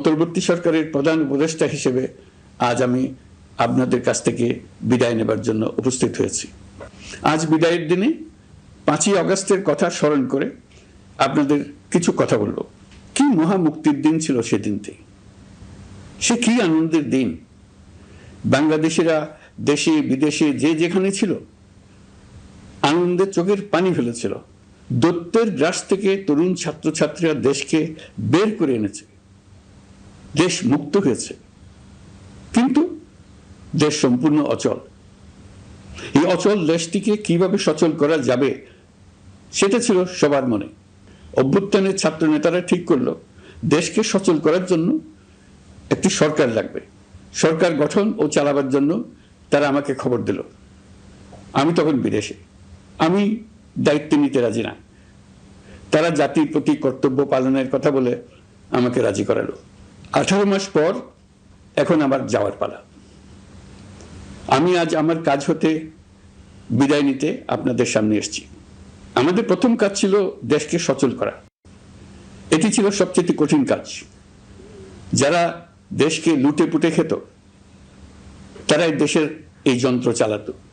অন্তর্বর্তী সরকারের প্রধান উপদেষ্টা হিসেবে আজ আমি আপনাদের কাছ থেকে বিদায় নেবার জন্য উপস্থিত হয়েছি। আজ বিদায়ের দিনে 5ই আগস্টের কথা স্মরণ করে আপনাদের কিছু কথা বলবো। কি মহা মুক্তির দিন ছিল সেদিনটি, সে কি আনন্দের দিন। বাংলাদেশিরা দেশে বিদেশে যে যেখানে ছিল আনন্দে চোখের পানি ফেলেছিল। দৈত্যের গ্রাস থেকে তরুণ ছাত্রছাত্রীরা দেশকে বের করে এনেছে, দেশ মুক্ত হয়েছে। কিন্তু দেশ সম্পূর্ণ অচল। এই অচল দেশটিকে কিভাবে সচল করা যাবে সেটা ছিল সবার মনে। অভ্যুত্থানের ছাত্র নেতারা ঠিক করলো দেশকে সচল করার জন্য একটি সরকার লাগবে। সরকার গঠন ও চালাবার জন্য তারা আমাকে খবর দিল। আমি তখন বিদেশে, আমি দায়িত্ব নিতে রাজি না। তারা জাতির প্রতি কর্তব্য পালনের কথা বলে আমাকে রাজি করালো। 18 মাস পর এখন আমার যাওয়ার পালা। আমি আজ আমার কাজ হতে বিদায় নিতে আপনাদের সামনে এসেছি। আমাদের প্রথম কাজ ছিল দেশকে সচল করা। এটি ছিল সবচেয়ে কঠিন কাজ। যারা দেশকে লুটে পুটে খেত তারাই দেশের এই যন্ত্র চালাতো।